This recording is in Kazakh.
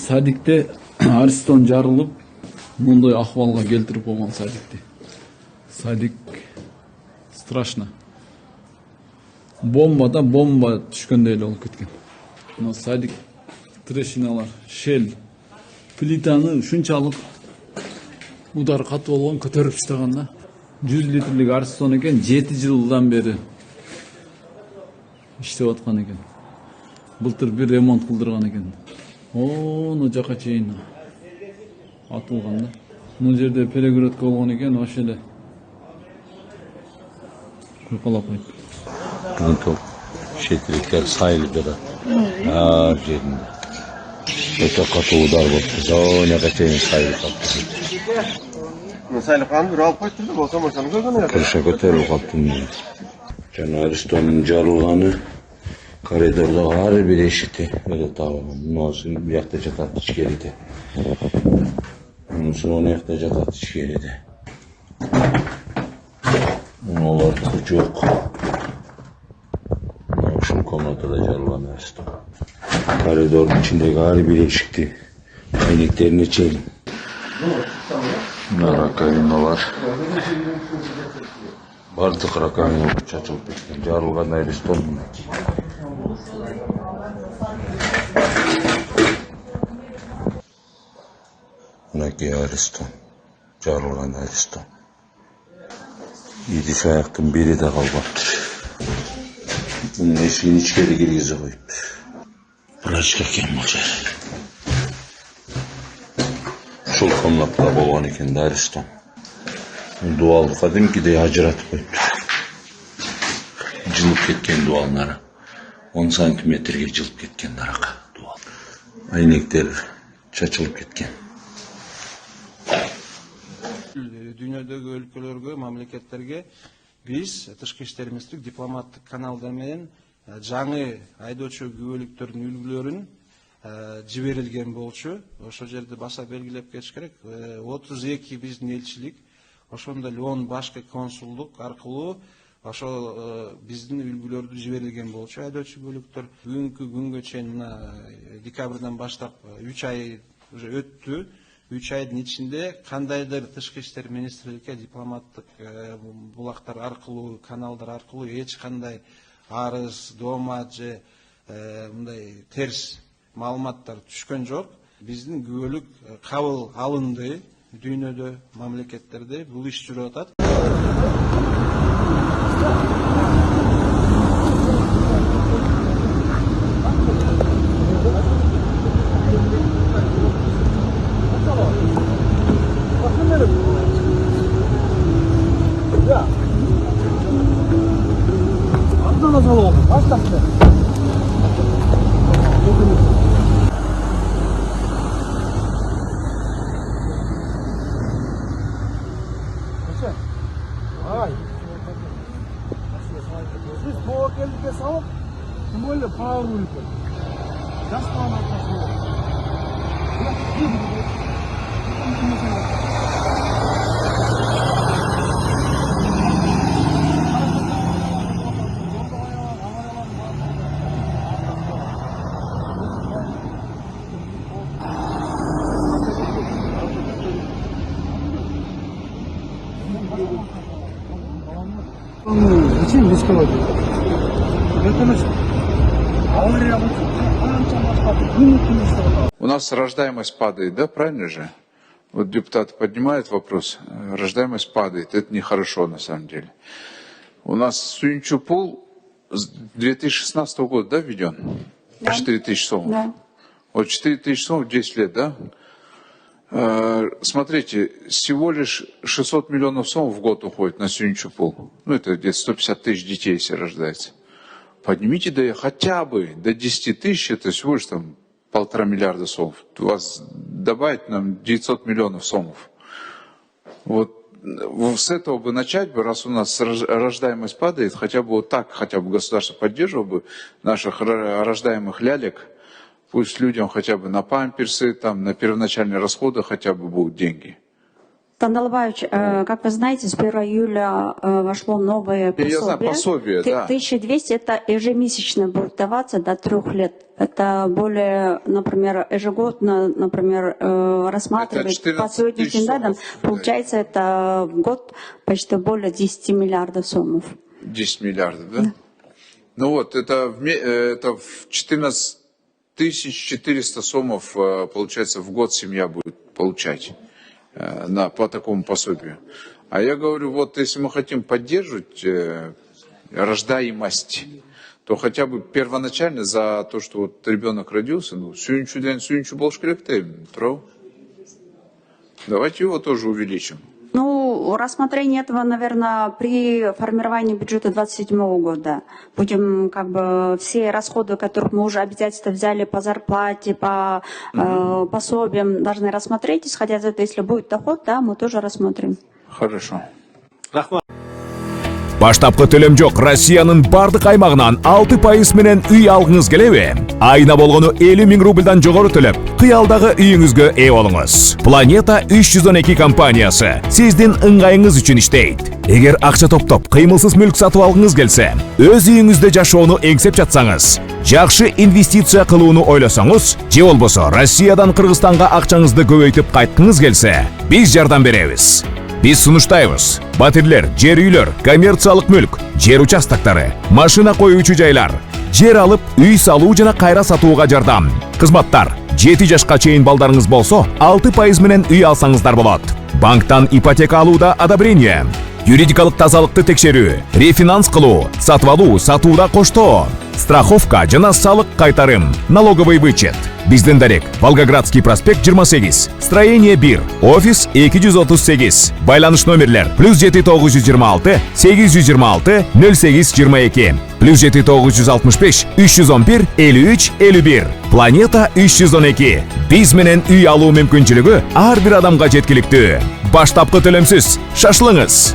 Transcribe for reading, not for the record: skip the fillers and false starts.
Садикте Аристон жарылып, мындай ахвалга келтирип койгон садикти. Садик страшно. Бомба түшкөндөй эле болуп кеткен. Мына садик трещиналар, шел, плитаны ушунчалык удар катуу болгон, көтөрүп таштаган да. 100 литрлик Аристон экен, 7 жылдан бери иштеп аткан экен. Былтыр бир ремонт кылдырган экен. Ону жака чейин атылган да. Бул жерде перегородка болгон экен, ошо эле куйкалап койду. Кантоп шетеликтер сайылып жатат. Ар жеринде. Өтө катуу удар болуп, зоняга чейин сайылып калды. Сайылып калган бир алып койду да, болсо ошону көргөн эле. Крыша көтөрүлүп калды. Жана Аристонун жарылганы коридордогу ар бир эшикти эле табылган. Мунусу биякта жатат ичкериде. Мунусу ону жакта жатат ичкериде. Олардыкы жок. Ушул комнатада жарылган Аристон. Коридордун ичиндеги ар бир эшикти айнектерине чейин. Раковиналар. Бардык раковина чачылып кеткен. Жарылган Аристон мынакей. Мынакей Аристон. Жарылган Аристон. Идиш аяктын бири да калбаптыр. Мунун эшигин ичкери киргизе коюп. Врачка экен бул жер. Ушул комнатада болгон экен да Аристон. Дуал кадимкидей ажыратып коюптур. Жылып кеткен дуалнары. 10 сантиметрге жылып кеткен дарака дуал. Айнектер чачылып кеткен. Дүйнөдөгү өлкөлөргө, мамлекеттерге биз тышкы иштер министрлик дипломаттык каналдар менен жаңы айдоочу күбөлүктөрдүн үлгүлөрүн жиберилген болчу. Ошол жерде баса белгилеп кетиш керек. 32 биздин элчилик, ошондой эле 10 башкы консулдук аркылуу ошол биздин үлгүлөрдү жиберилген болчу. Айдоочу күбөлүктөр бүгүнкү күнгө чейин мына декабрдан баштап 3 ай уже өттү. 3 айдын ичинде кандайдыр тышкы иштер министрликке дипломаттык булактар аркылуу, каналдар аркылуу эч кандай арыз, доомат же мындай терс маалыматтар түшкөн жок. Биздин күбөлүк кабыл алынды. Дүйнөдө, мамлекеттерде бул иш жүрүп атат. Siz bu gelirken sağlık, böyle pahalı ülke. Gaz pahalı atlasın. Зачем рисковать? Это авария. У нас рождаемость падает, да, правильно же? Вот депутаты поднимают вопрос, рождаемость падает, это нехорошо на самом деле. У нас Суинчупул с 2016 года, да, введен? Да. 4000 сомов. Да. Вот 4000 сомов 10 лет, да? Смотрите, всего лишь 600 миллионов сомов в год уходит на Суинчупул. Ну, это где-то 150 тысяч детей, если рождается. Поднимите хотя бы до 10 тысяч, это всего лишь там 1,5 миллиарда сомов. У вас добавить нам 900 миллионов сомов. Вот с этого бы начать, раз у нас рождаемость падает, хотя бы вот так, хотя бы государство поддерживало бы наших рождаемых лялек. Пусть людям хотя бы на памперсы, там, на первоначальные расходы хотя бы будут деньги. Тандалбаевич, как вы знаете, с 1 июля вошло новое пособие. Я знаю, пособие, да. 1200 это ежемесячно будет даваться до 3 лет. Это более, например, ежегодно, например, рассматривать по сегодняшним данным. Получается, это в год почти более 10 миллиардов сомов. 10 миллиардов, да? Ну вот, это в 14 400 сомов, получается, в год семья будет получать по такому пособию. А я говорю, вот если мы хотим поддерживать рождаемость, то хотя бы первоначально за то, что вот ребенок родился, ну, сюнчу больше крепкий, давайте его тоже увеличим. Ну, рассмотрение этого, наверное, при формировании бюджета 2027 года. Будем, как бы, все расходы, которых мы уже обязательно взяли по зарплате, по пособиям, должны рассмотреть. Исходя из этого, если будет доход, да, мы тоже рассмотрим. Хорошо. Баштапкы төлем жоқ. Россияның бардық аймағынан 6% менен үй алғыңыз келеби? Айына болгону 50 000 рубльдан жогору төлөп, кыялдагы үйүңүзгө ээ болуңуз. Планета 312 компаниясы сиздин ыңгайыңыз үчүн иштейт. Эгер акча топтоп, кыймылсыз мүлк сатып алгыңыз келсе, өз үйүңүздө жашоону эңсеп жатсаңыз, жакшы инвестиция кылууну ойлосоңуз, же болбосо Россиядан Кыргызстанга акчаңызды көбөйтүп кайткыңыз келсе, биз жардам беребиз. Biz sunuştayız. Батирлер, жер үйлер, коммерциялык мүлк, жер участоктары, машина коюучу жайлар, жер алып, үй салуу жана кайра сатууга жардам. Кызматтар: 7 жашка чейин балдарыңыз болсо, 6% менен үй алсаңыздар болот. Банктан ипотека алууда одобрение, юридикалык тазалыкты текшерүү, рефинанс кылуу, сатып алуу, сатууда коштоо, страховка жана салык кайтарым, налоговый вычет. Биздин дарек: Волгоградский проспект 28, строение 1, офис 238. Байланыш номерлер: +7926 826 0822, +7965 311 53 51. Планета 312. Биз менен үй алуу мүмкүнчүлүгү ар бир адамга жеткиликтүү. Баштапкы төлөмсүз. Шашылыңыз.